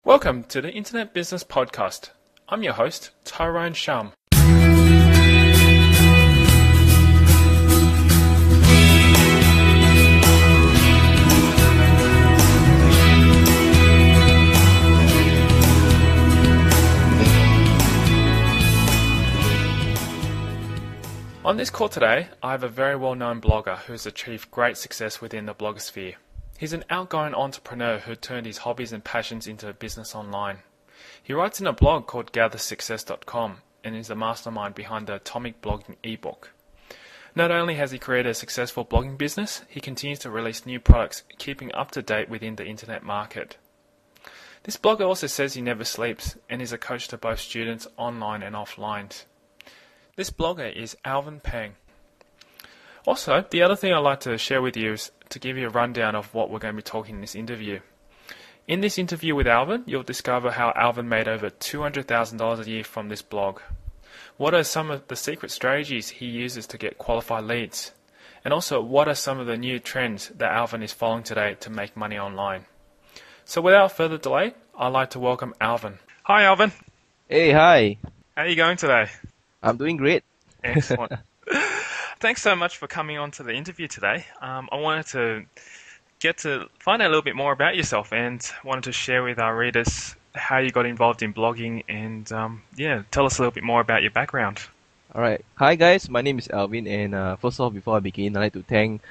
Welcome to the Internet Business Podcast. I'm your host, Tyrone Shum. On this call today, I have a very well-known blogger who has achieved great success within the blogosphere. He's an outgoing entrepreneur who turned his hobbies and passions into a business online. He writes in a blog called gathersuccess.com and is the mastermind behind the Atomic Blogging ebook. Not only has he created a successful blogging business, he continues to release new products, keeping up to date within the internet market. This blogger also says he never sleeps and is a coach to both students online and offline. This blogger is Alvin Phang. Also, the other thing I'd like to share with you is to give you a rundown of what we're going to be talking in this interview. In this interview with Alvin, you'll discover how Alvin made over $200,000 a year from this blog. What are some of the secret strategies he uses to get qualified leads? And also, what are some of the new trends that Alvin is following today to make money online? So without further delay, I'd like to welcome Alvin. Hi, Alvin. Hey, hi. How are you going today? I'm doing great. Excellent. Thanks so much for coming on to the interview today. I wanted to get to find out a little bit more about yourself and wanted to share with our readers how you got involved in blogging and tell us a little bit more about your background. All right. Hi, guys. My name is Alvin, and first of all, before I begin, I'd like to thank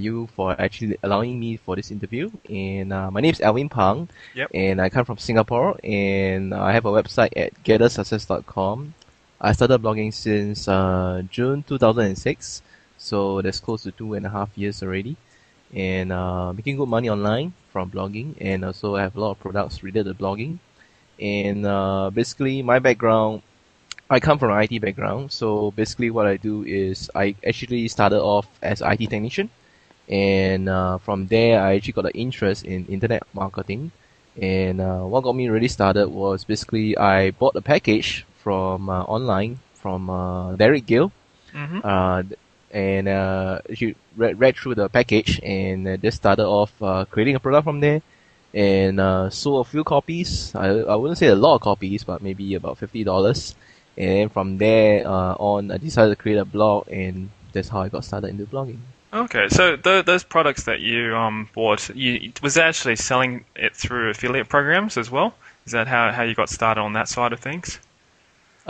you for actually allowing me for this interview. And my name is Alvin Phang, and I come from Singapore, and I have a website at gathersuccess.com. I started blogging since June 2006, so that's close to 2.5 years already, and making good money online from blogging, and also I have a lot of products related to blogging. And basically, my background, I come from an IT background, so basically what I do is I actually started off as an IT technician, and from there I actually got an interest in internet marketing. And what got me really started was basically I bought a package from online from Derek Gill, and she read through the package and just started off creating a product from there, and sold a few copies. I wouldn't say a lot of copies, but maybe about $50. And then from there on, I decided to create a blog, and that's how I got started into blogging. Okay, so those products that you bought, was that actually selling it through affiliate programs as well? Is that how you got started on that side of things?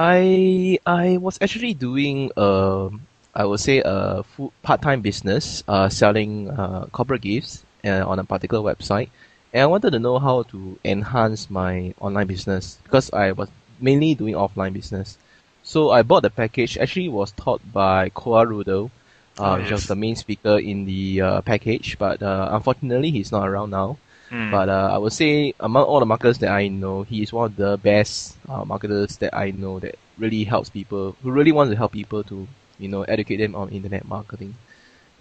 I was actually doing I would say a full part-time business selling corporate gifts on a particular website, and I wanted to know how to enhance my online business because I was mainly doing offline business. So I bought the package. Actually, it was taught by Koa Rudel, which was the main speaker in the package, but unfortunately he's not around now. But I would say among all the marketers that I know, he is one of the best marketers that I know that really helps people, who really wants to help people to, educate them on internet marketing.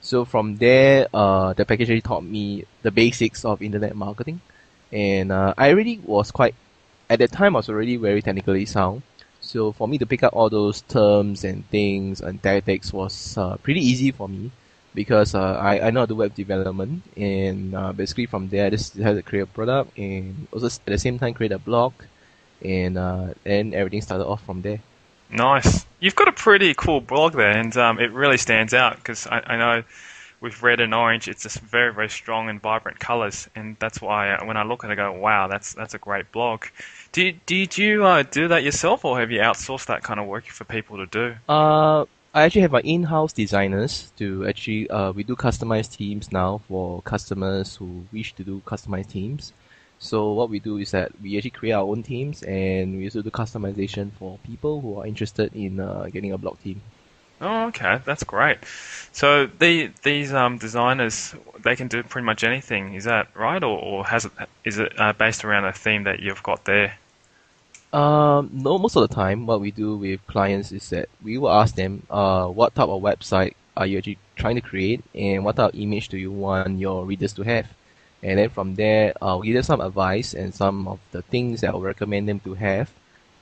So from there, the package really taught me the basics of internet marketing. And I really was at that time I was already very technically sound. So for me to pick up all those terms and things and tactics was pretty easy for me. Because I know how to do web development, and basically from there I just had to create a product and also at the same time create a blog, and then everything started off from there. Nice. You've got a pretty cool blog there, and it really stands out because I know with red and orange it's just very, very strong and vibrant colors, and that's why when I look at it I go, wow, that's a great blog. Did you do that yourself, or have you outsourced that kind of work for people to do? I actually have my in-house designers to actually, we do customized themes now for customers who wish to do customized themes. So what we do is that we actually create our own themes, and we also do customization for people who are interested in getting a blog theme. Oh, okay, that's great. So these designers, they can do pretty much anything, is that right? Or is it based around a theme that you've got there? No, most of the time, what we do with clients is that we will ask them, what type of website are you actually trying to create, and what type of image do you want your readers to have? And then from there, we give them some advice and some of the things that I would recommend them to have.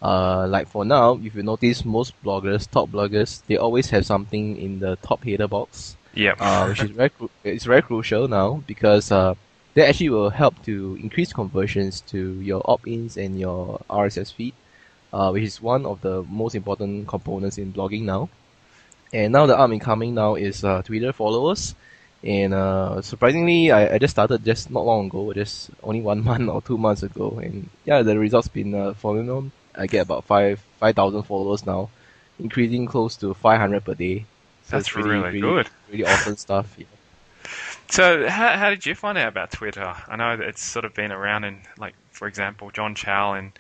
Like for now, if you notice, most bloggers, top bloggers, they always have something in the top header box. Yep. Which is it's very crucial now because that actually will help to increase conversions to your opt-ins and your RSS feed, which is one of the most important components in blogging now. And now the up and coming now is Twitter followers. And surprisingly, I just started just not long ago, just only 1 month or 2 months ago. And yeah, the results been phenomenal. I get about 5,000 followers now, increasing close to 500 per day. So That's it's really, really really, good. really awesome stuff. Yeah. So, how did you find out about Twitter? I know that it's sort of been around, and like for example, John Chow and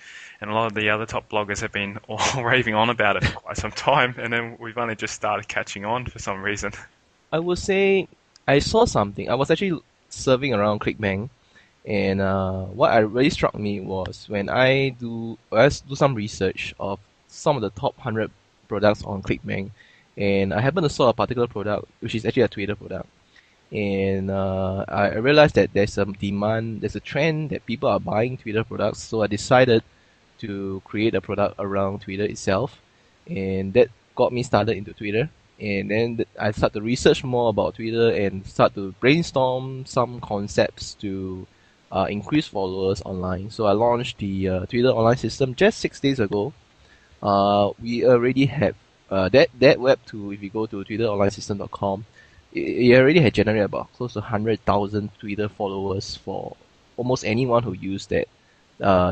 a lot of the other top bloggers have been all raving on about it for quite some time, and then we've only just started catching on for some reason. I would say I saw something. I was actually surfing around ClickBank, and what I really struck me was when I do some research of some of the top 100 products on ClickBank, and I happened to saw a particular product, which is actually a Twitter product. And I realized that there's some demand, there's a trend that people are buying Twitter products. So I decided to create a product around Twitter itself, and that got me started into Twitter. And then I start to research more about Twitter and start to brainstorm some concepts to increase followers online. So I launched the Twitter online system just 6 days ago. We already have that web tool. If you go to twitteronlinesystem.com, it already had generated about close to 100,000 Twitter followers for almost anyone who used that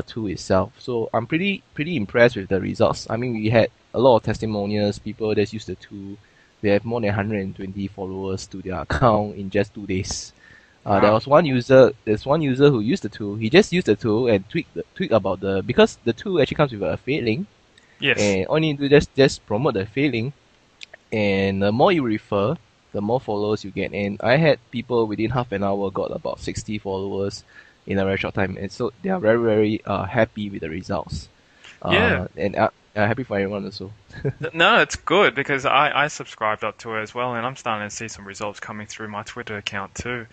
tool itself. So I'm pretty impressed with the results. I mean, we had a lot of testimonials, people that use the tool. They have more than 120 followers to their account in just 2 days. Wow. There's one user who used the tool. He just used the tool and tweak about because the tool actually comes with a affiliate link, Yes. and all you need to do is just promote the affiliate link, and the more you refer, the more followers you get. And I had people within half an hour got about 60 followers in a very short time, and so they are very very happy with the results. Yeah. And happy for everyone also. No, it's good because I subscribed up to it as well, and I'm starting to see some results coming through my Twitter account too.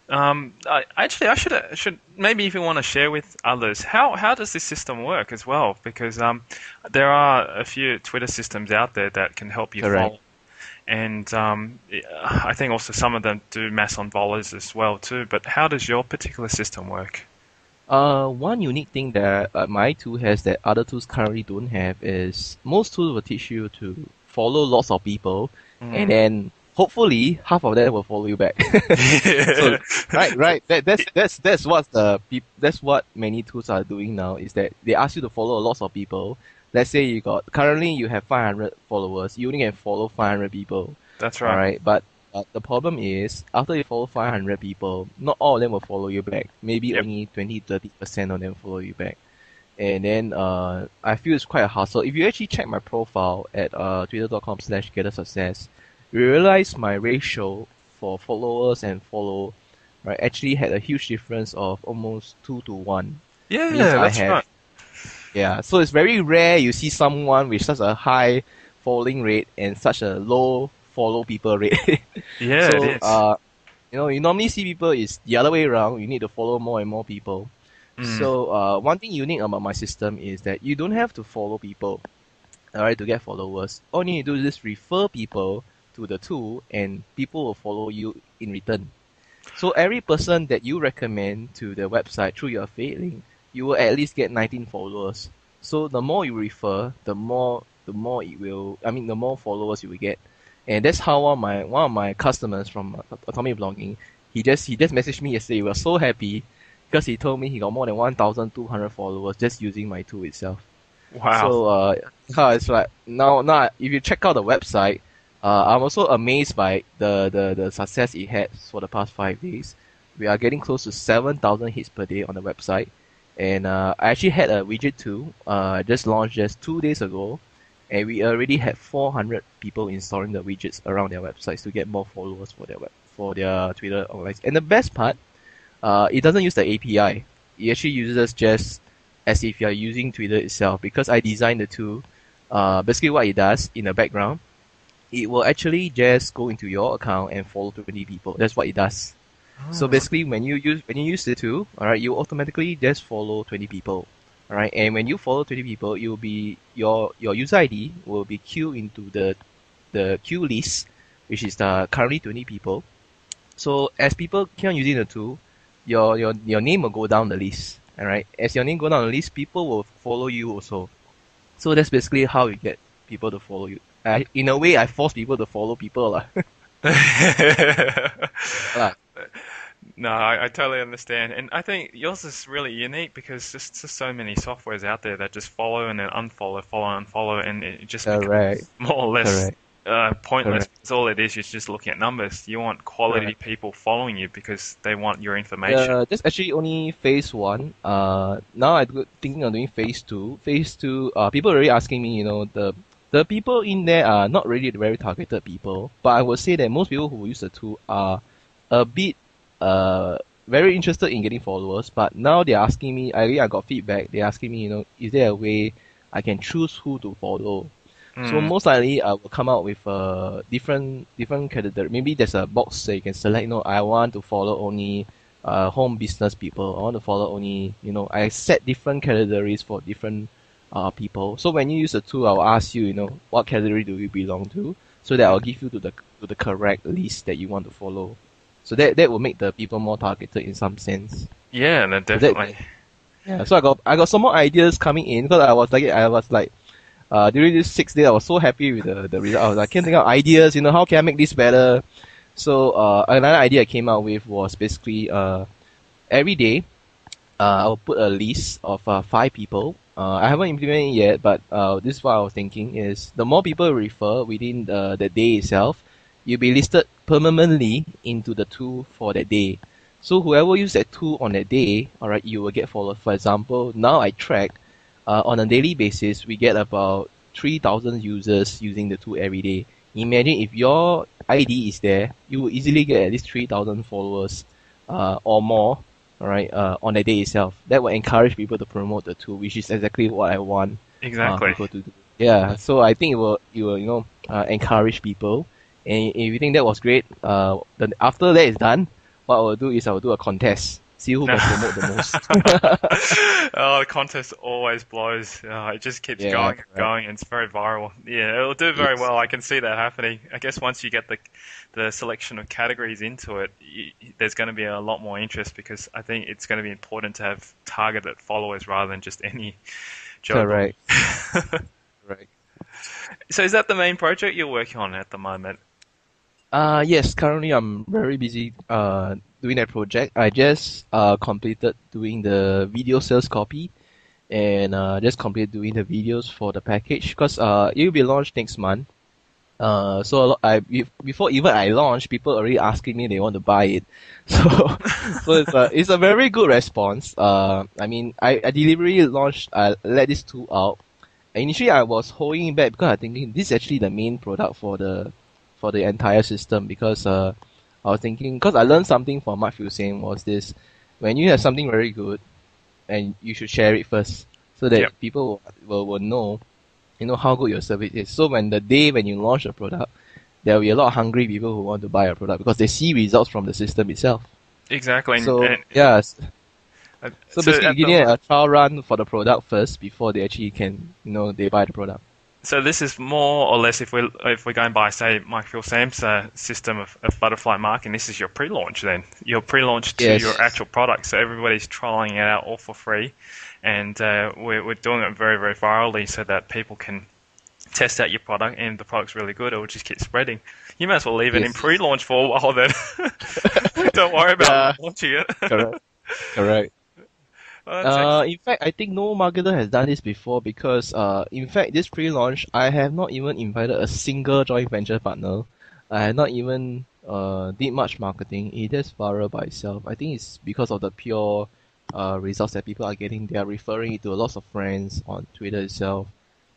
I should maybe if you want to share with others how does this system work as well, because there are a few Twitter systems out there that can help you Correct. follow, and I think also some of them do mass unfollows as well too. But how does your particular system work? One unique thing that my tool has that other tools currently don't have is most tools will teach you to follow lots of people, and Mm. then hopefully half of them will follow you back. So right. That's what many tools are doing now, is that they ask you to follow lots of people. Let's say currently you have 500 followers, you only can follow 500 people. That's All right. right, but the problem is after you follow 500 people, not all of them will follow you back. Maybe Yep. only 20-30% of them follow you back. And then I feel it's quite a hassle. If you actually check my profile at twitter.com/gettersuccess, you realize my ratio for followers and follow, right, actually had a huge difference of almost 2 to 1. Means Yeah, I that's have right. Yeah, so it's very rare you see someone with such a high following rate and such a low follow people rate. Yeah, it So is. you normally see people is the other way around. You need to follow more and more people. Mm. So one thing unique about my system is that you don't have to follow people, alright, to get followers. All you need to do is just refer people to the tool, and people will follow you in return. So every person that you recommend to the website through your affiliate link, you will at least get 19 followers. So the more you refer, the more followers you will get. And that's how one of my customers from Atomic Blogging, he just messaged me yesterday. He was so happy because he told me he got more than 1,200 followers just using my tool itself. Wow. So it's like now if you check out the website, I'm also amazed by the success it had for the past 5 days. We are getting close to 7,000 hits per day on the website, and I actually had a widget too. Just launched just 2 days ago, and we already had 400 people installing the widgets around their websites to get more followers for their Twitter online. And the best part, it doesn't use the API. It actually uses just as if you are using Twitter itself, because I designed the tool. Basically, what it does in the background, it will actually just go into your account and follow 20 people. That's what it does. So Oh, basically, when you use the tool, all right, you automatically just follow 20 people, all right. And when you follow 20 people, you'll be your user ID will be queued into the queue list, which is currently 20 people. So as people keep on using the tool, your name will go down the list. All right. As your name go down the list, people will follow you also. So that's basically how you get people to follow you. In a way, I force people to follow people lah. Lah. No, I totally understand, and I think yours is really unique because there's just so many softwares out there that just follow and then unfollow, follow and unfollow, and it just Correct. becomes more or less Correct. pointless. Correct. Because all it is just looking at numbers. You want quality Correct. people following you because they want your information. Yeah, that's actually only phase one. Now I'm thinking of doing phase two. Phase two, people are already asking me, the people in there are not really the very targeted people, but I would say that most people who use the tool are a bit uh very interested in getting followers. But now they're asking me, I got feedback. They're asking me, is there a way I can choose who to follow? So Mm, most likely I will come out with a different category. Maybe there's a box that you can select. I want to follow only home business people. I want to follow only. I set different categories for different people. So when you use the tool, I'll ask you, what category do you belong to, so that I'll mm. give you to the correct list that you want to follow. So that will make the people more targeted in some sense. Yeah, no, So that definitely. yeah. So I got some more ideas coming in because I was like during this 6 days, I was so happy with the result. I was like, I can't think of ideas, how can I make this better? So another idea I came out with was basically every day I'll put a list of 5 people. I haven't implemented it yet, but this is what I was thinking is the more people you refer within the day itself, you'll be listed permanently into the tool for that day. So whoever use that tool on that day, alright, you will get followed. For example, now I track on a daily basis, we get about 3,000 users using the tool every day. Imagine if your ID is there, you will easily get at least 3,000 followers or more, alright, on the day itself. That will encourage people to promote the tool, which is exactly what I want Exactly. people to do. Yeah, so I think it will encourage people. And if you think that was great, then after that is done, what I will do is I will do a contest. See who can promote the most. Oh, the contest always blows. It just keeps Yeah, going and correct. going, and it's very viral. Yeah, it'll do very Yes. well. I can see that happening. I guess once you get the selection of categories into it, there's going to be a lot more interest because I think it's going to be important to have targeted followers rather than just any Joe Blow. Correct. Correct. So is that the main project you're working on at the moment? Yes, currently I'm very busy doing that project. I just completed doing the video sales copy and just completed doing the videos for the package because it will be launched next month. So before even I launch, people already asking me they want to buy it. So it's a very good response. I mean I deliberately launched let this tool out. Initially, I was holding it back because I thinking this is actually the main product for the entire system because I was thinking because I learned something from Mark Hussein was this when you have something very good and you should share it first so that Yep. people will know how good your service is. So when the day when you launch a product, there will be a lot of hungry people who want to buy a product because they see results from the system itself. Exactly. So yes, so So basically you at give the them a trial run for the product first before they actually can they buy the product. So this is more or less if we're going by say Michael Sam's system of butterfly marketing, this is your pre-launch then. Your pre-launch to your Yes. actual product. So everybody's trying it out all for free, and we're doing it very very virally so that people can test out your product, and if the product's really good, it will just keep spreading. You might as well leave it in Yes. pre-launch for a while then. Don't worry Yeah, about launching it. correct. Correct. Well, that's excellent. In fact, I think no marketer has done this before because, in fact, this pre-launch, I have not even invited a single joint venture partner. I have not even did much marketing. It is viral by itself. I think it's because of the pure results that people are getting. They are referring it to lots of friends on Twitter itself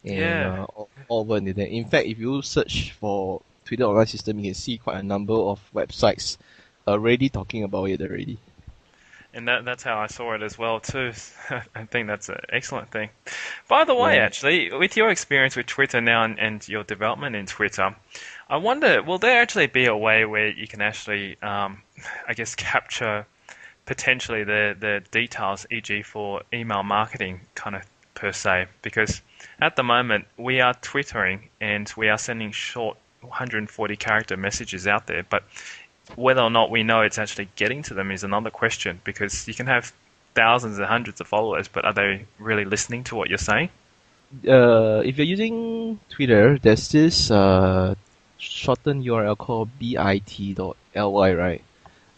and Yeah. all over the internet. In fact, if you search for Twitter online system, you can see quite a number of websites already talking about it already. And that's how I saw it as well too. I think that's an excellent thing. By the way, Yeah. actually, with your experience with Twitter now and your development in Twitter, I wonder, will there actually be a way where you can actually, I guess, capture potentially the details, e.g., for email marketing kind of per se? Because at the moment we are twittering and we are sending short 140 character messages out there, but whether or not we know it's actually getting to them is another question, because you can have thousands and hundreds of followers, but are they really listening to what you're saying? If you're using Twitter, there's this shortened URL called bit.ly, right?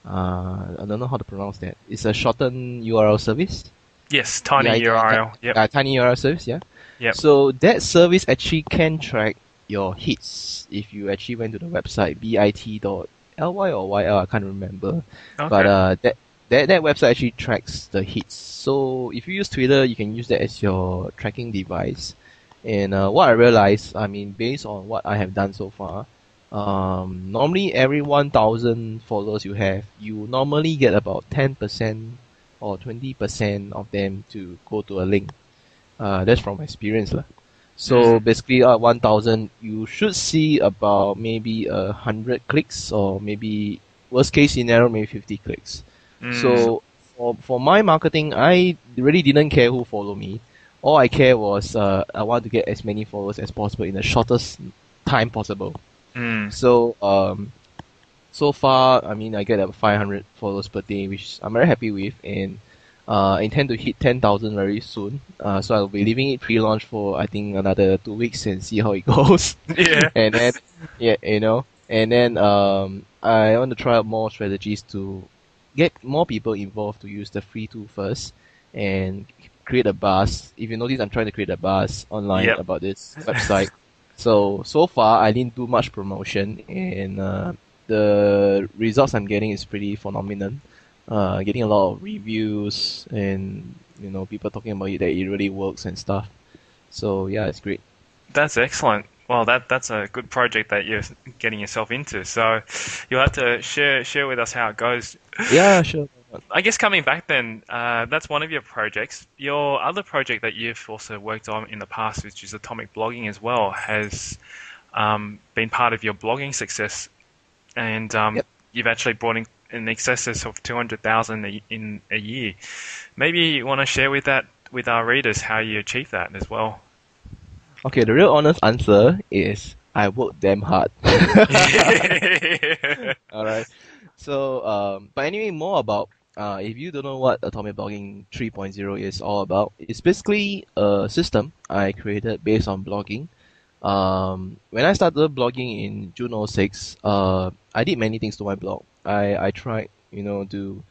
I don't know how to pronounce that. It's a shortened URL service. Yes, tiny BIT, URL. Yep. tiny URL service, yeah. Yep. So that service actually can track your hits if you actually went to the website bit.ly or YL, I can't remember. Okay. But that website actually tracks the hits. So if you use Twitter, you can use that as your tracking device. And what I realized, I mean, based on what I have done so far, normally every 1,000 followers you have, you normally get about 10% or 20% of them to go to a link. That's from experience lah. So basically, 1,000, you should see about maybe 100 clicks, or maybe worst case scenario, maybe 50 clicks. So for my marketing, I really didn't care who follow me. All I care was I want to get as many followers as possible in the shortest time possible. So far, I mean, I get about 500 followers per day, which I'm very happy with, and I intend to hit 10,000 very soon. So I'll be leaving it pre-launch for I think another 2 weeks and see how it goes. Yeah. And then, yeah, and then I want to try out more strategies to get more people involved to use the free tool first and create a buzz. If you notice, I'm trying to create a buzz online about this website. So far, I didn't do much promotion, and the results I'm getting is pretty phenomenal. Getting a lot of reviews and people talking about it, that it really works and stuff. So yeah, it's great. That's excellent. Well, that's a good project that you're getting yourself into. So you'll have to share with us how it goes. Yeah, sure. I guess coming back then, that's one of your projects. Your other project that you've also worked on in the past, which is atomic blogging as well, has been part of your blogging success, and you've actually brought in excess of 200,000 in a year. Maybe you want to share with our readers how you achieved that as well. Okay, the real honest answer is I worked damn hard. All right. So, but anyway, more about if you don't know what Atomic Blogging 3.0 is all about, it's basically a system I created based on blogging. When I started blogging in June 2006, I did many things to my blog. I tried, to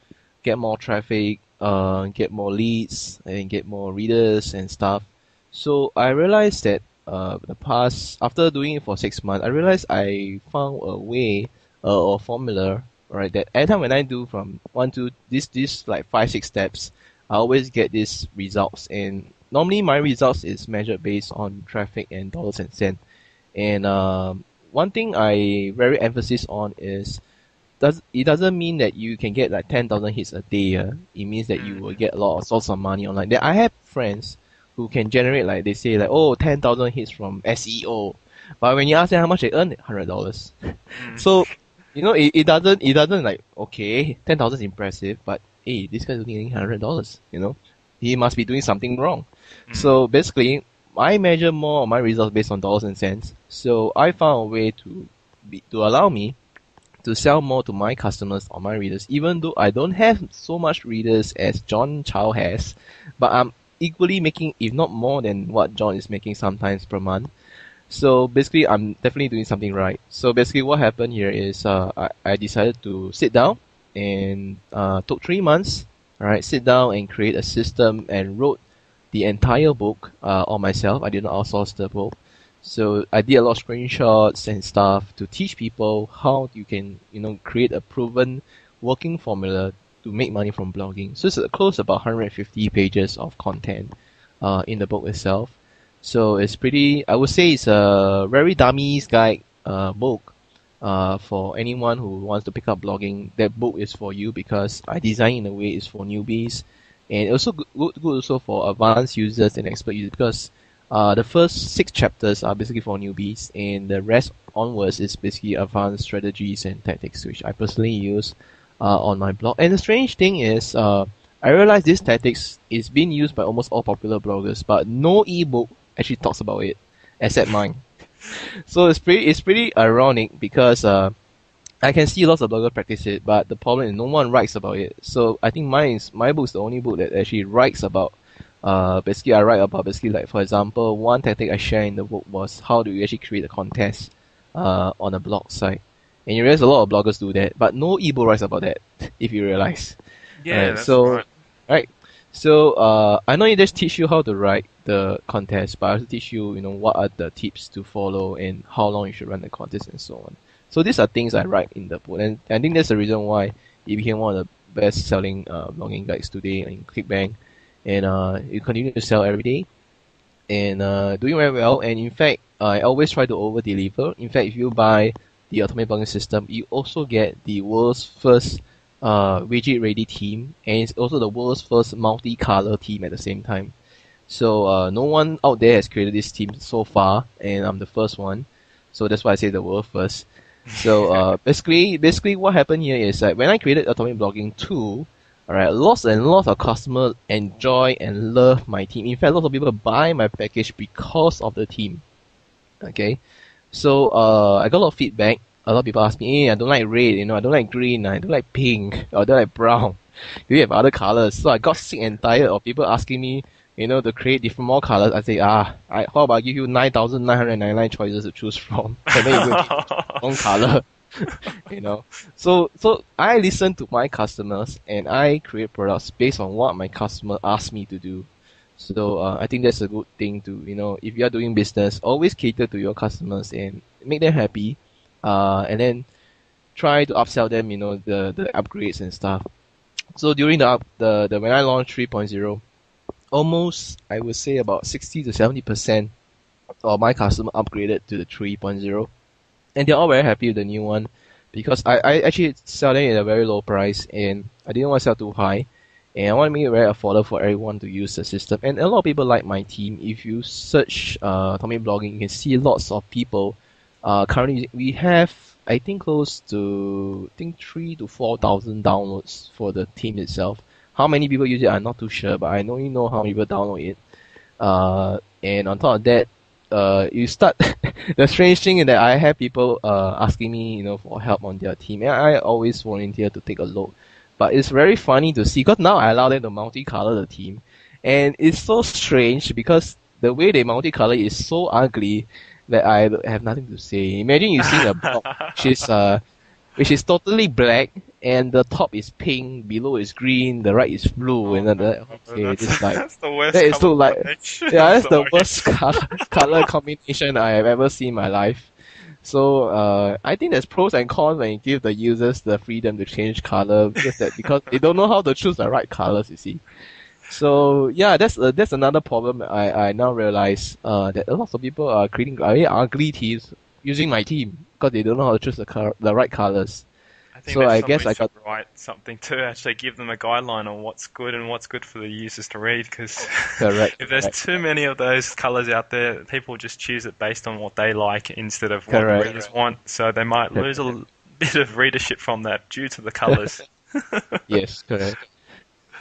get more traffic, get more leads, and get more readers and stuff. So I realized that after doing it for 6 months, I realized I found a way or formula, right? That every time when I do from 1 to this like 5-6 steps, I always get these results. And normally my results is measured based on traffic and dollars and cents. And one thing I very emphasis on is it doesn't mean that you can get like 10,000 hits a day. It means that you will get a lot of source of money online. I have friends who can generate, like they say, like 10,000 hits from SEO, but when you ask them how much they earn, $100. So it doesn't like, okay, 10,000 is impressive, but hey, this guy's only getting $100. He must be doing something wrong. So basically, I measure more of my results based on dollars and cents. So I found a way to allow me to sell more to my customers or my readers, even though I don't have so much readers as John Chow has, but I'm equally making, if not more than what John is making sometimes per month. So basically, I'm definitely doing something right. So basically, what happened here is I decided to sit down and took 3 months. All right, sit down and create a system and wrote the entire book on myself. I didn't outsource the book. So I did a lot of screenshots and stuff to teach people how you can, create a proven working formula to make money from blogging. So it's close to about 150 pages of content in the book itself. So it's I would say it's a very dummies guide book for anyone who wants to pick up blogging. That book is for you because I designed in a way it's for newbies, and also good also for advanced users and expert users, because the first 6 chapters are basically for newbies, and the rest onwards is basically advanced strategies and tactics, which I personally use on my blog. And the strange thing is, I realized this tactics is being used by almost all popular bloggers, but no ebook actually talks about it, except mine. So it's pretty ironic because I can see lots of bloggers practice it, but the problem is no one writes about it. So I think my book is the only book that actually writes about. Basically, I write about basically like for example, one tactic I share in the book was how do you actually create a contest, on a blog site, and you realize a lot of bloggers do that, but no ebook writes about that. If you realize, Yeah, right? that's So, right. right. So I know it just teach you how to write the contest, but I also teach you, what are the tips to follow and how long you should run the contest and so on. So these are things I write in the book, and I think that's the reason why it became one of the best-selling blogging guides today in ClickBank, and it continue to sell every day and doing very well. And in fact, I always try to over deliver. In fact, if you buy the automated blogging system, you also get the world's first widget ready theme, and it's also the world's first multi-color theme at the same time. So no one out there has created this theme so far, and I'm the first one. So that's why I say the world first. So basically what happened here is that when I created Atomic Blogging 2, alright, lots and lots of customers enjoy and love my team. In fact, lots of people buy my package because of the team. Okay, so I got a lot of feedback. A lot of people ask me, hey, I don't like red, I don't like green, I don't like pink, or I don't like brown. Do you have other colors? So I got sick and tired of people asking me, to create different more colors. I say, how about I give you 9,999 choices to choose from, and then you go choose one color. you know. So I listen to my customers and I create products based on what my customer asks me to do. So I think that's a good thing to, if you are doing business, always cater to your customers and make them happy. And then try to upsell them, the upgrades and stuff. So during the when I launched 3.0, almost I would say about 60 to 70% of my customer upgraded to the 3.0, and they're all very happy with the new one because I actually sell them at a very low price and I didn't want to sell too high, and I want to make it very affordable for everyone to use the system. And a lot of people like my team. If you search Tommy Blogging, you can see lots of people. Currently, we have I think close to 3 to 4,000 downloads for the team itself. How many people use it, I'm not too sure, but I only know how many people download it. And on top of that, you start the strange thing is that I have people asking me, for help on their team, and I always volunteer to take a look. But it's very funny to see because now I allow them to multicolor the team, and it's so strange because the way they multicolor is so ugly that I have nothing to say. Imagine you seeing a block which is totally black, and the top is pink, below is green, the right is blue, Oh and then no, okay, just like that's the worst that is color look like combination. yeah, I'm that's the sorry. worst color combination I have ever seen in my life. So I think there's pros and cons when you give the users the freedom to change color because they don't know how to choose the right colors. You see. So yeah, that's another problem I now realize that a lot of people are creating very ugly teams using my team because they don't know how to choose the right colors. I think So that I guess somebody I should got write something to actually give them a guideline on what's good and what's good for the users to read. Because correct, if there's correct, too many of those colors out there, people just choose it based on what they like instead of what the correct, readers want. So they might lose a correct. bit of readership from that due to the colors. Yes, correct.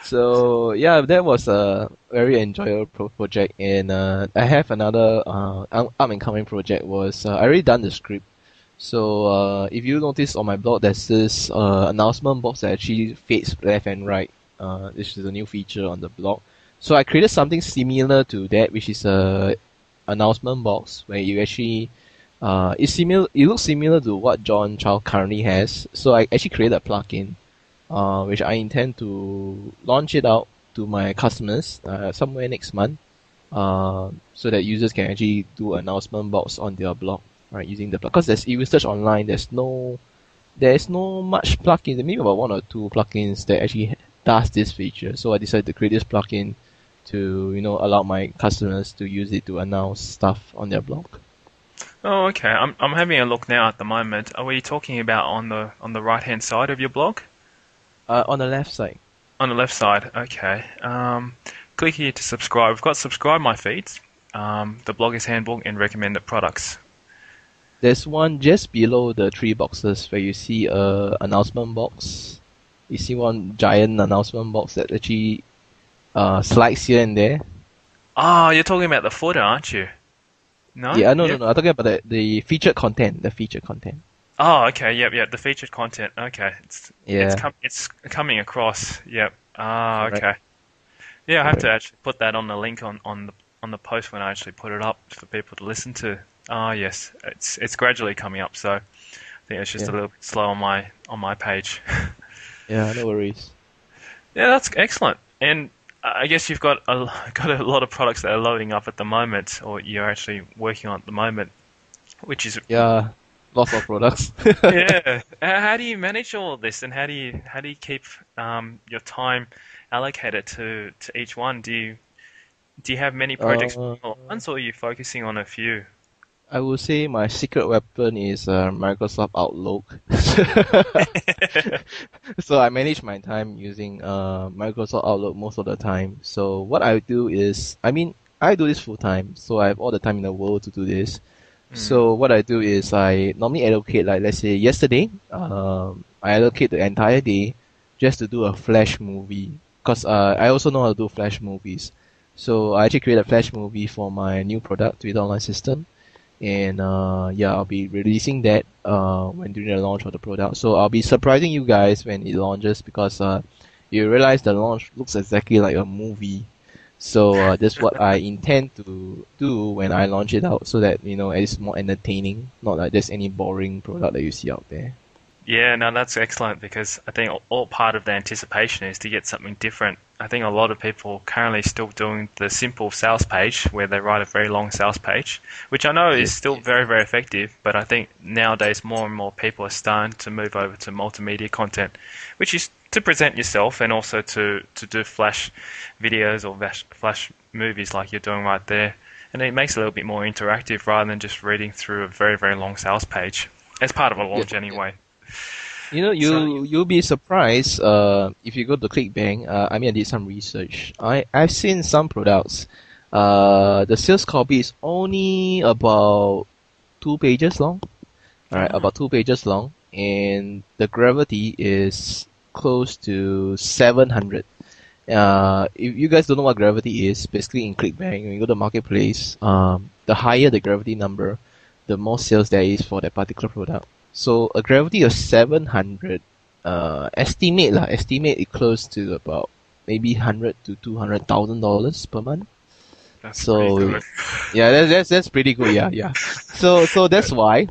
So yeah, that was a very enjoyable project, and I have another up and coming project was I already done the script. So if you notice on my blog, there's this announcement box that actually fades left and right. This is a new feature on the blog. So I created something similar to that, which is a announcement box where you actually it's similar. It looks similar to what John Chow currently has. So I actually created a plugin which I intend to launch it out to my customers somewhere next month, so that users can actually do announcement box on their blog, right, using the plug. Because if you search online, there's no much plugins. Maybe about one or two plugins that actually does this feature. So I decided to create this plugin to allow my customers to use it to announce stuff on their blog. Oh, okay. I'm having a look now at the moment. Are we talking about on the right hand side of your blog? On the left side. On the left side, okay. Click here to subscribe. We've got subscribe my feeds, the blogger's handbook, and recommended products. There's one just below the three boxes where you see a announcement box. You see one giant announcement box that actually slides here and there. Ah, you're talking about the footer, aren't you? No? Yeah, no, no, Yep. no. I'm talking about the featured content. The featured content. Oh, okay. Yep, yep. The featured content. Okay, Yeah, it's coming across. Yep. Ah, correct, okay. Yeah, I have to correct. actually put that on the link on the post when I actually put it up for people to listen to. Ah, yes. It's gradually coming up, so I think it's just a Yeah, little bit slow on my page. yeah, no worries. Yeah, that's excellent. And I guess you've got got a lot of products that are loading up at the moment, or you're actually working on at the moment, which is Yeah, lots of products. yeah. How do you manage all of this, and how do you keep your time allocated to each one? Do you have many projects Uh, all at once, or are you focusing on a few? I would say my secret weapon is Microsoft Outlook. So I manage my time using Microsoft Outlook most of the time. So what I do is, I mean, I do this full time, so I have all the time in the world to do this. Mm. So what I do is I normally allocate, like let's say yesterday, I allocate the entire day just to do a Flash movie because I also know how to do Flash movies. So I actually create a Flash movie for my new product, Twitter Online System, and yeah, I'll be releasing that when during the launch of the product. So I'll be surprising you guys when it launches because you realize the launch looks exactly like a movie. So that's what I intend to do when I launch it out, so that it's more entertaining, not like just any boring product that you see out there. Yeah, no, that's excellent because I think all part of the anticipation is to get something different. I think a lot of people currently still doing the simple sales page where they write a very long sales page, which I know is Yes. still very, very effective, but I think nowadays more and more people are starting to move over to multimedia content, which is to present yourself and also to do flash videos or flash movies like you're doing right there. And it makes it a little bit more interactive rather than just reading through a very, very long sales page as part of a Yeah. launch anyway. So You'll be surprised if you go to ClickBank. I mean, I did some research. I've seen some products. The sales copy is only about 2 pages long. All right, Ah, about 2 pages long, and the gravity is close to 700. If you guys don't know what gravity is, basically in ClickBank, when you go to marketplace, the higher the gravity number, the more sales there is for that particular product. So a gravity of 700, estimate it close to about maybe 100 to $200,000 per month. that's pretty So good. yeah, that's pretty good. Yeah, yeah. So that's why.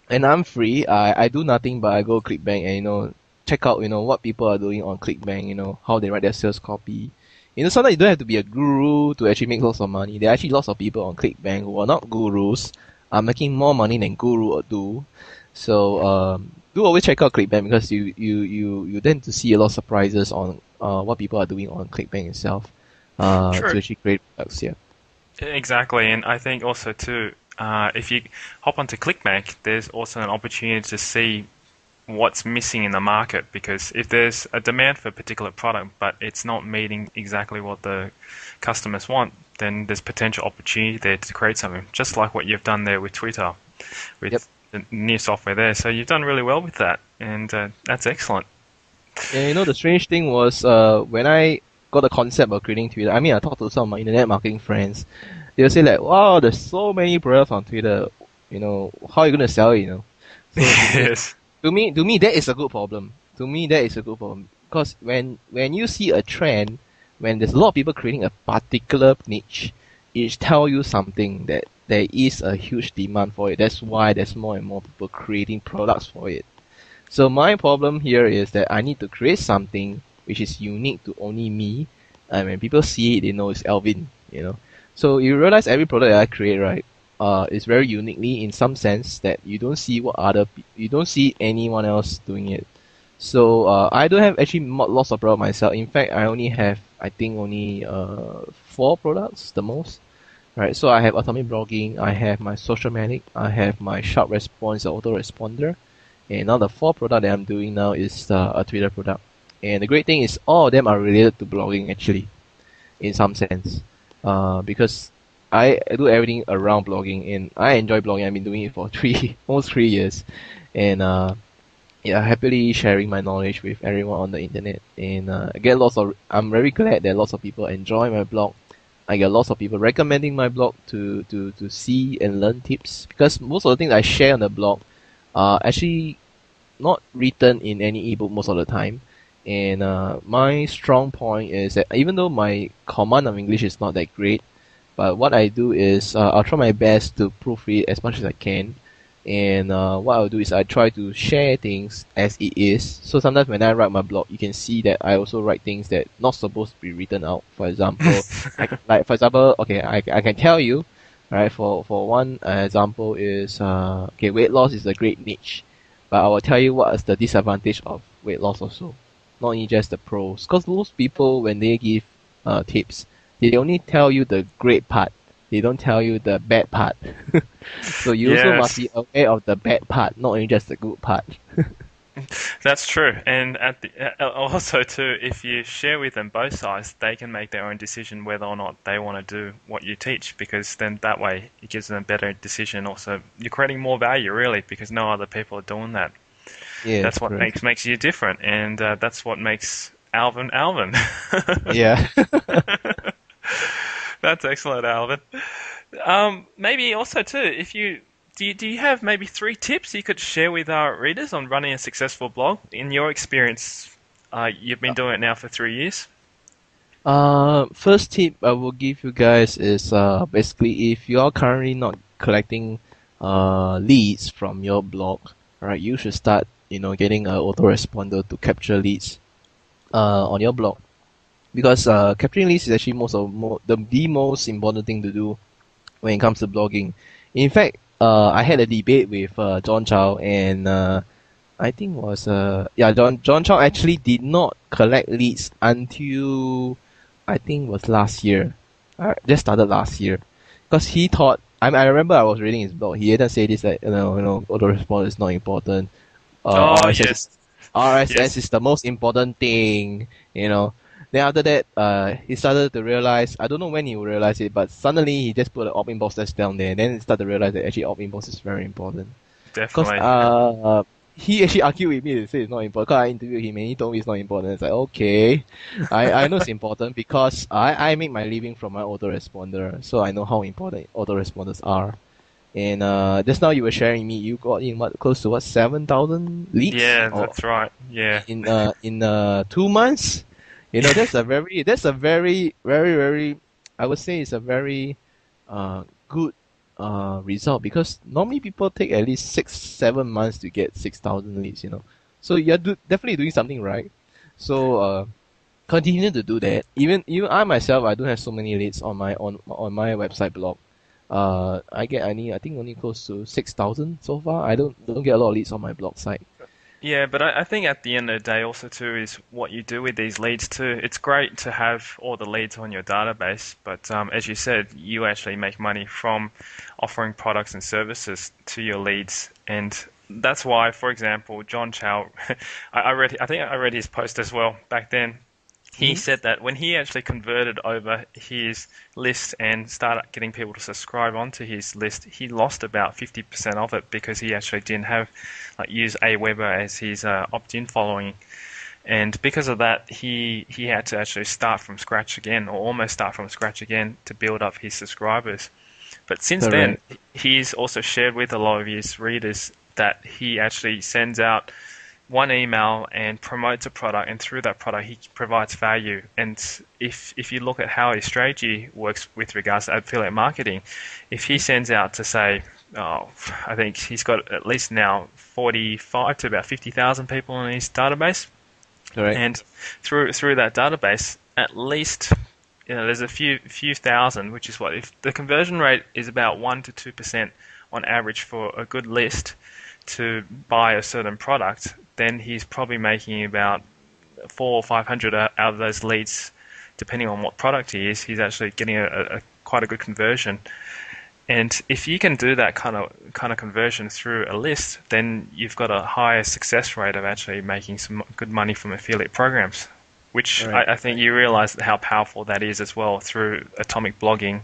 And I'm free. I do nothing but I go ClickBank and check out what people are doing on ClickBank. How they write their sales copy. Sometimes you don't have to be a guru to actually make lots of money. There are actually lots of people on ClickBank who are not gurus, are making more money than guru or do. So do always check out ClickBank because you tend to see a lot of surprises on what people are doing on ClickBank itself to True. actually create products. Yeah. Exactly, and I think also too, if you hop onto ClickBank, there's also an opportunity to see what's missing in the market because if there's a demand for a particular product but it's not meeting exactly what the customers want, then there's potential opportunity there to create something, just like what you've done there with Twitter, Yep. with the new software there. So you've done really well with that, and that's excellent. And the strange thing was when I got the concept of creating Twitter, I mean, I talked to some of my internet marketing friends. They'll say like, wow, there's so many products on Twitter. How are you gonna sell it? So Yes. to me, that is a good problem. To me, that is a good problem because when you see a trend, when there's a lot of people creating a particular niche, it tells you something that there is a huge demand for it. That's why there's more and more people creating products for it. So my problem here is that I need to create something which is unique to only me, and when people see it, they know it's Alvin. So you realize every product that I create, right, is very uniquely in some sense that you don't see anyone else doing it. So I don't have actually lots of products myself. In fact, I only have I think only 4 products the most. Right, so I have atomic blogging, I have my social medic, I have my sharp response autoresponder, and now the fourth product that I'm doing now is a Twitter product. And the great thing is all of them are related to blogging actually, in some sense. Because I do everything around blogging and I enjoy blogging. I've been doing it for almost 3 years. And yeah, happily sharing my knowledge with everyone on the internet. And I'm very glad that lots of people enjoy my blog. I get lots of people recommending my blog to see and learn tips because most of the things I share on the blog are actually not written in any ebook most of the time. And my strong point is that even though my command of English is not that great, but what I do is I'll try my best to proofread as much as I can. And what I'll do is I try to share things as it is. So sometimes when I write my blog, you can see that I also write things that not supposed to be written out. For example, okay, I can tell you, right? For one example is okay, weight loss is a great niche, but I will tell you what is the disadvantage of weight loss also, not only just the pros. Because most people when they give tips, they only tell you the great part. They don't tell you the bad part. So you also must Yes. be aware of the bad part, not only just the good part. That's true, and also too, if you share with them both sides, they can make their own decision whether or not they want to do what you teach, because then that way it gives them a better decision. Also, you're creating more value really, because no other people are doing that. Yes, That's what correct. makes you different, and that's what makes Alvin Alvin. Yeah. That's excellent, Alvin. Maybe also too, if you do you have maybe three tips you could share with our readers on running a successful blog? In your experience, you've been doing it now for 3 years. First tip I will give you guys is basically if you are currently not collecting leads from your blog, right, you should start getting an autoresponder to capture leads on your blog, because capturing leads is actually the most important thing to do when it comes to blogging. In fact, I had a debate with John Chow, and I think was John Chow actually did not collect leads until I think was last year. Just started last year, because he thought. I remember I was reading his blog. He didn't say this that autoresponder is not important. Oh RSS yes, is RSS yes, is the most important thing. You know. Then after that, he started to realize. I don't know when he will realize it, but suddenly he just put an opt-in box test down there. And then he started to realize that actually opt-in box is very important. Cause definitely. he actually argued with me to say it's not important. Cause I interviewed him and he told me it's not important. It's like okay, I know it's important because I make my living from my autoresponder, so I know how important autoresponders are. And just now you were sharing me, you got in close to 7,000 leads Yeah, or that's right. Yeah, in 2 months. That's a very I would say it's a very good result, because normally people take at least 6-7 months to get 6,000 leads. So you're definitely doing something right. So continue to do that. Even I myself, I don't have so many leads on my website blog. I think only close to 6,000 so far. I don't get a lot of leads on my blog site. yeah, but I think at the end of the day, also too, is what you do with these leads too. It's great to have all the leads on your database, but as you said, you actually make money from offering products and services to your leads, and that's why, for example, John Chow, I think I read his post as well back then. He Hmm. said that when he actually converted over his list and started getting people to subscribe onto his list, he lost about 50% of it because he actually didn't have use Aweber as his opt-in following, and because of that, he had to actually start from scratch again, or almost start from scratch again, to build up his subscribers. But since then, Correct. he's also shared with a lot of his readers that he actually sends out one email and promotes a product, and through that product he provides value. And if you look at how his strategy works with regards to affiliate marketing, if he sends out to say, oh, I think he's got at least now 45 to about 50,000 people in his database, Correct. and through that database, at least there's a few thousand, which is what, if the conversion rate is about 1 to 2% on average for a good list to buy a certain product, then he's probably making about 400 or 500 out of those leads, depending on what product he is. He's actually getting a quite a good conversion. And if you can do that kind of conversion through a list, then you've got a higher success rate of actually making some good money from affiliate programs, which Right. I think you realize how powerful that is as well through Atomic Blogging,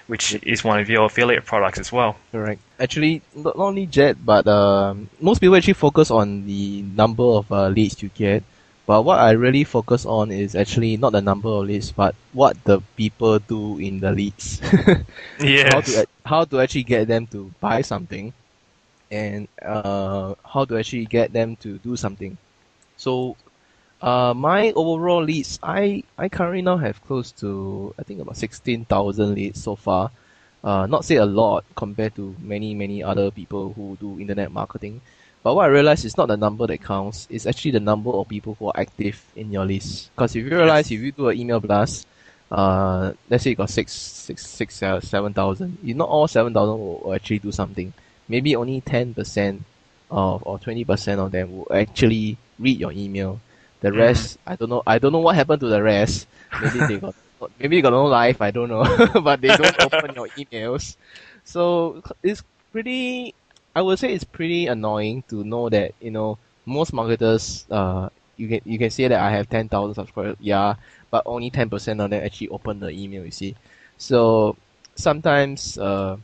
which Yeah. is one of your affiliate products as well. Correct. Actually, not only Jet, but most people actually focus on the number of leads you get. But what I really focus on is actually not the number of leads, but what the people do in the leads. Yes. How to actually get them to buy something. and how to actually get them to do something. So my overall leads, I currently now have close to I think about 16,000 leads so far. Not say a lot compared to many other people who do internet marketing. But what I realized is not the number that counts, it's actually the number of people who are active in your list. Because if you realize if Yes. you do an email blast, let's say you got 7,000, you not all 7,000 will actually do something. Maybe only 10% of or 20% of them will actually read your email. The Mm. rest, I don't know. I don't know what happened to the rest. Maybe they got no life. I don't know, but they don't open your emails. So it's pretty. I would say it's pretty annoying to know that most marketers. You can say that I have 10,000 subscribers. Yeah, but only 10% of them actually open the email. You see, so sometimes I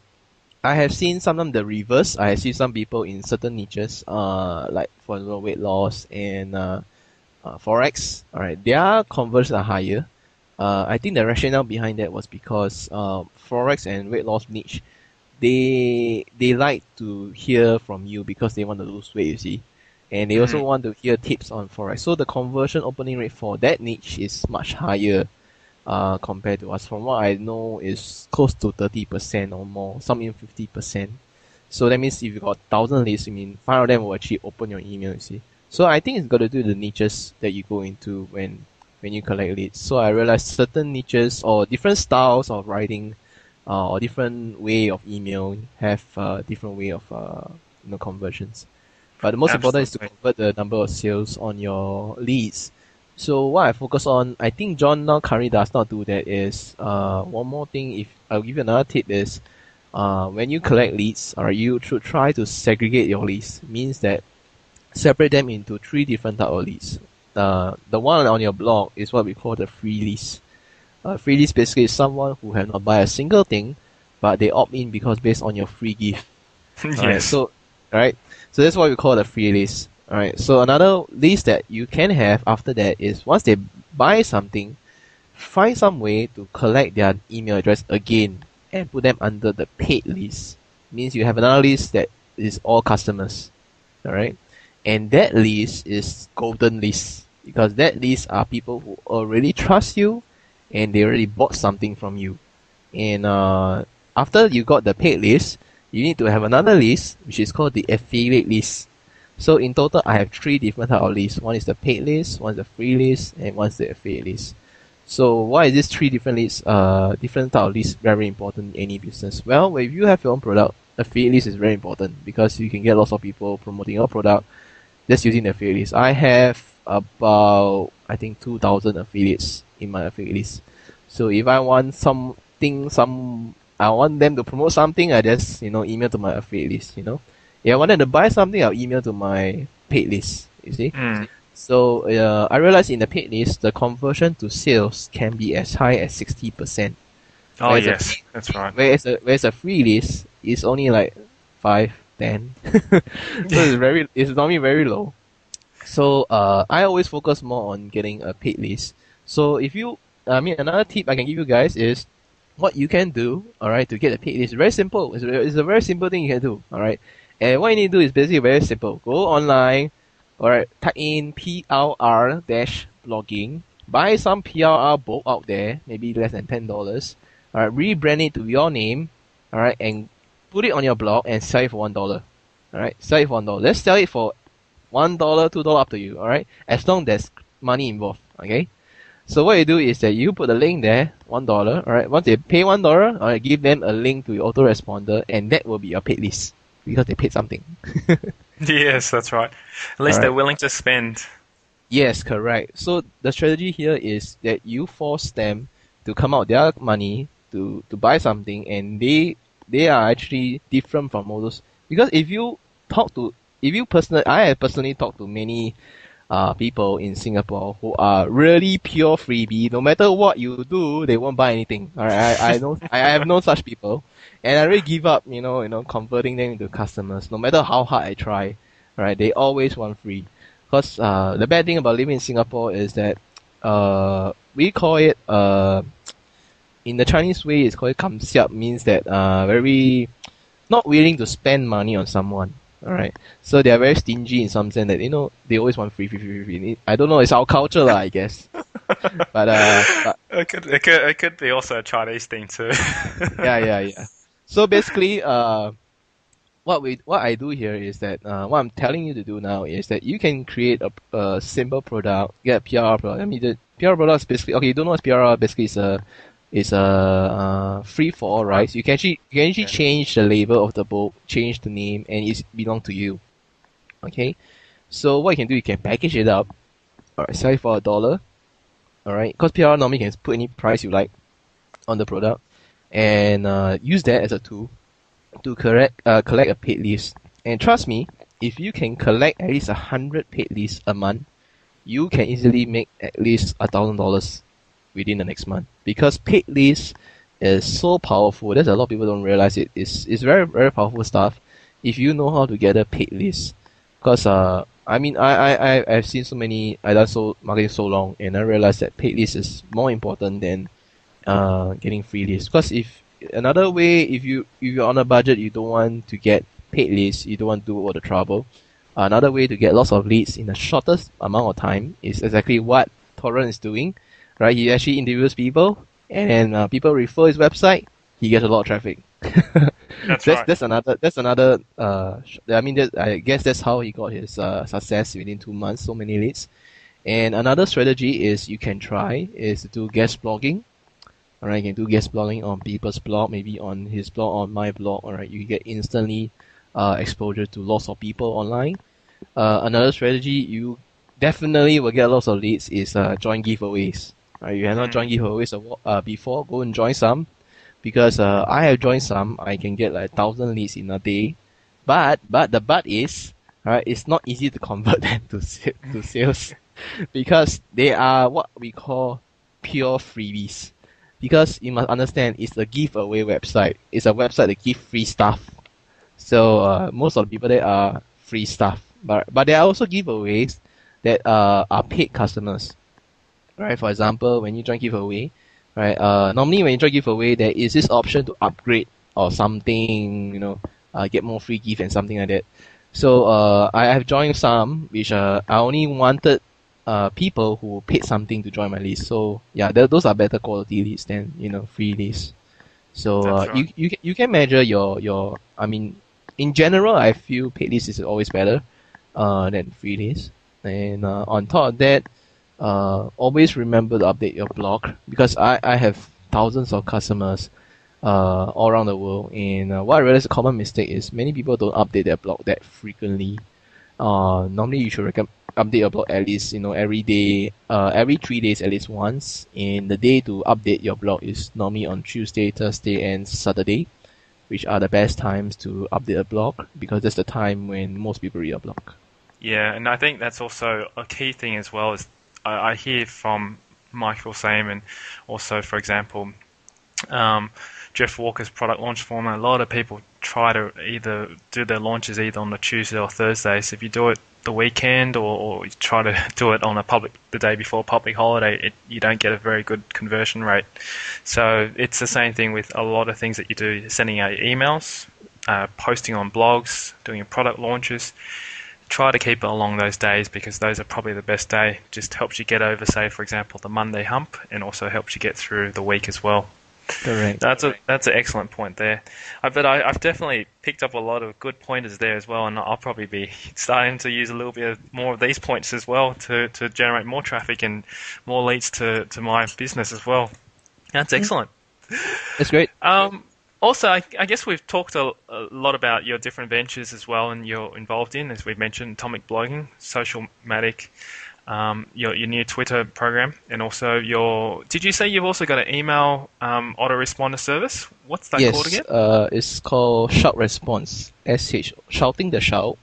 have seen sometimes the reverse. I have seen some people in certain niches, like for example weight loss and forex. All right, their conversions are higher. I think the rationale behind that was because forex and weight loss niche, they like to hear from you because they want to lose weight. You see, and they also Mm. want to hear tips on forex. So the conversion opening rate for that niche is much higher compared to us. From what I know, is close to 30% or more, some even 50%. So that means if you got 1,000 leads, I mean, 5 of them will actually open your email, you see. So I think it's got to do with the niches that you go into when you collect leads. So I realized certain niches or different styles of writing or different way of email have different way of conversions. But the most important is to Absolutely. convert the number of sales on your leads. So what I focus on, I think John now currently does not do that is one more thing. If I'll give you another tip is when you collect leads, or you should try to segregate your leads. Means that separate them into three different type of leads. The one on your blog is what we call the free list. Free list basically is someone who have not buy a single thing, but they opt in because based on your free gift. Alright, Yes. alright, so that's what we call the free list. Alright, so another list that you can have after that is once they buy something, find some way to collect their email address again and put them under the paid list. Means you have another list that is all customers. Alright, and that list is golden list because that list are people who already trust you and they already bought something from you. And after you got the paid list, you need to have another list which is called the affiliate list. So in total, I have three different type of lists. One is the paid list, one is the free list, and one is the affiliate list. So why is this three different lists? Different type of lists very important in any business? Well, if you have your own product, affiliate list is very important because you can get lots of people promoting your product just using the affiliate list. I have about I think 2,000 affiliates in my affiliate list. So if I want I want them to promote something, I just email to my affiliate list. If I wanted to buy something, I'll email to my paid list. You see. Mm. So I realized in the paid list, the conversion to sales can be as high as 60%. Oh, Whereas a yes, free, that's right. whereas a free list is only like 5, 10. So it's normally very low. So I always focus more on getting a paid list. So I mean, another tip I can give you guys is what you can do, alright, to get a paid list. Very simple. It's a very simple thing you can do, alright. And what you need to do is basically very simple. Go online, alright, type in PRR dash blogging. Buy some PRR book out there, maybe less than $10. Alright, rebrand it to your name, alright, and put it on your blog and sell it for $1. Alright, sell it for $1. Let's sell it for $1, $2, up to you, alright? As long there's money involved, okay? So what you do is that you put the link there, $1, alright? Once they pay $1, alright, give them a link to your autoresponder, and that will be your paid list because they paid something. Yes, that's right. At least they're Alright. willing to spend. Yes, correct. So the strategy here is that you force them to come out their money to buy something, and they are actually different from all those. Because talk to if you personally I have personally talked to many people in Singapore who are really pure freebie. No matter what you do, they won't buy anything. Alright, I know I have known such people, and I really give up. Converting them into customers. No matter how hard I try, alright, they always want free. Because the bad thing about living in Singapore is that we call it in the Chinese way it's called kam siap, means that very not willing to spend money on someone. All right. So they are very stingy in some sense that they always want free, free, free, free, free. I don't know. It's our culture, lah, I guess. But It could be also a Chinese thing too. yeah, yeah, yeah. So basically, what I do here is that what I'm telling you to do now is that you can create a simple product, get a PR product. I mean, the PR product is basically okay. You don't know what PR basically is a free for all, right? So you can actually Yeah. change the label of the book, change the name, and it belong to you. Okay. So what you can do, you can package it up, all right, sell it for $1, all right. Because PR normally can put any price you like on the product, and use that as a tool to collect a paid list. And trust me, if you can collect at least 100 paid lists a month, you can easily make at least $1,000 within the next month. Because paid lists is so powerful. There's a lot of people don't realize it. It's very very powerful stuff if you know how to gather paid lists. Because I mean I've seen so many. I done so marketing so long, and I realized that paid list is more important than getting free lists. Because if another way, if you're on a budget, you don't want to get paid leads, you don't want to do all the trouble. Another way to get lots of leads in the shortest amount of time is exactly what Torrent is doing, right? He actually interviews people, and then people refer his website. He gets a lot of traffic. That's that's right. that's another. I mean, I guess that's how he got his success within 2 months. So many leads. And another strategy is you can try is to do guest blogging. Alright, you can do guest blogging on people's blog, maybe on his blog, on my blog. Alright, you get instantly exposure to lots of people online. Another strategy you definitely will get lots of leads is join giveaways. You have not Mm. joined giveaways before, go and join some because I have joined some. I can get like 1,000 leads in a day, but the but is it's not easy to convert them to sales because they are what we call pure freebies. Because you must understand, it's a giveaway website. It's a website that gives free stuff. So most of the people there are free stuff, but there are also giveaways that are paid customers. Right? For example, when you join giveaway, right? Normally when you join giveaway, there is this option to upgrade or something, get more free gift and something like that. So I have joined some which I only wanted people who paid something to join my list. So yeah, those are better quality leads than free leads. So That's right. you can measure your. I mean, in general, I feel paid leads is always better than free leads. And on top of that, always remember to update your blog because I have thousands of customers all around the world. And what I realize a common mistake is many people don't update their blog that frequently. Normally you should update your blog at least every day, every 3 days at least once. And the day to update your blog is normally on Tuesday, Thursday, and Saturday, which are the best times to update a blog because that's the time when most people read a blog. Yeah, and I think that's also a key thing as well. Is I hear from Michael Same and also, for example, um, Jeff Walker's product launch format. A lot of people try to either do their launches either on the Tuesday or Thursday. So if you do it the weekend or you try to do it on the day before a public holiday, you don't get a very good conversion rate. So it's the same thing with a lot of things that you do, sending out emails, posting on blogs, doing your product launches. Try to keep it along those days because those are probably the best day. Just helps you get over, say, for example, the Monday hump, and also helps you get through the week as well. Correct. That's an excellent point there. But I've definitely picked up a lot of good pointers there as well, and I'll probably be starting to use a little bit more of these points as well to generate more traffic and more leads to my business as well. That's excellent. That's great. Also, I guess we've talked a lot about your different ventures as well, and you're involved in, as we mentioned, Atomic Blogging, Socialmatic, your new Twitter program, and also Did you say you've also got an email autoresponder service? What's that called Yes, again? it's called Shout Response. Shouting the shout.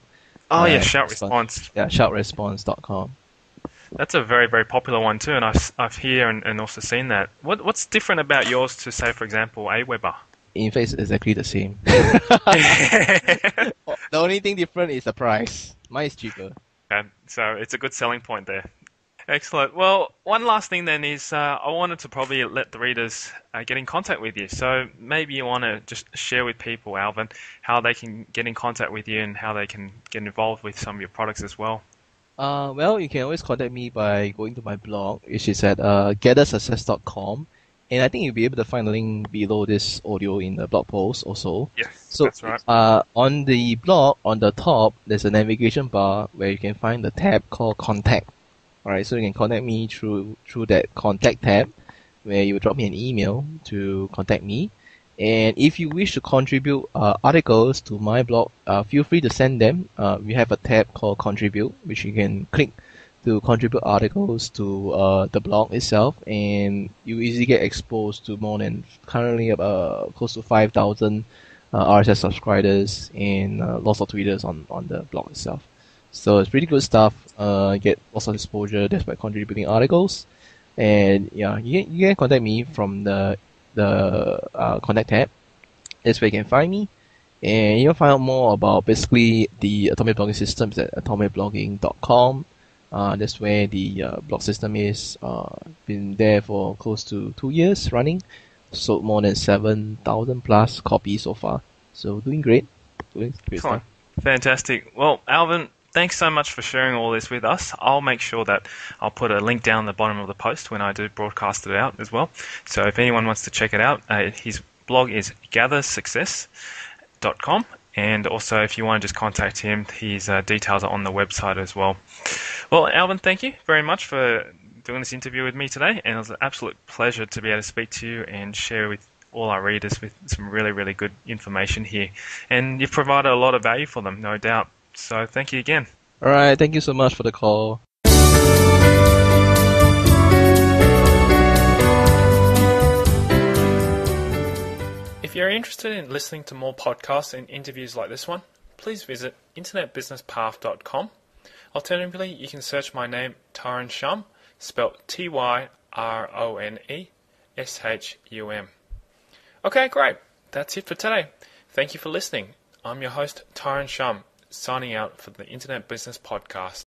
Oh yeah, Shout Response. Response. Yeah, shoutresponse.com. That's a very, very popular one too, and I've hear and also seen that. What's different about yours to, say, for example, Aweber? In fact, it's exactly the same. The only thing different is the price. Mine is cheaper. So it's a good selling point there. Excellent. Well, one last thing then is I wanted to probably let the readers get in contact with you. So maybe you want to just share with people, Alvin, how they can get in contact with you and how they can get involved with some of your products as well. Well, you can always contact me by going to my blog, which is at gathersuccess.com. And I think you'll be able to find a link below this audio in the blog post also. Yes, So, that's right. on the blog, on the top, there's a navigation bar where you can find the tab called Contact. Alright, so you can contact me through that Contact tab, where you drop me an email to contact me. And if you wish to contribute articles to my blog, feel free to send them. We have a tab called Contribute, which you can click to contribute articles to the blog itself, and you easily get exposed to more than currently close to 5,000 RSS subscribers and lots of tweeters on the blog itself. So it's pretty good stuff. Get lots of exposure just by contributing articles, and yeah, you can contact me from the contact tab. That's where you can find me. And you can find out more about basically the atomic blogging systems at atomicblogging.com. That's where the blog system is. Been there for close to 2 years running. Sold more than 7,000 plus copies so far. So doing great. Doing great Excellent. stuff. Fantastic. Well, Alvin, thanks so much for sharing all this with us. I'll make sure that I'll put a link down the bottom of the post when I do broadcast it out as well. So if anyone wants to check it out, his blog is gathersuccess.com. And also, if you want to just contact him, his details are on the website as well. Well, Alvin, thank you very much for doing this interview with me today. And it was an absolute pleasure to be able to speak to you and share with all our readers with some really, really good information here. And you've provided a lot of value for them, no doubt. So thank you again. Alright, thank you so much for the call. If you're interested in listening to more podcasts and interviews like this one, please visit internetbusinesspath.com. Alternatively, you can search my name, Tyrone Shum, spelled Tyroneshum. Okay, great. That's it for today. Thank you for listening. I'm your host, Tyrone Shum, signing out for the Internet Business Podcast.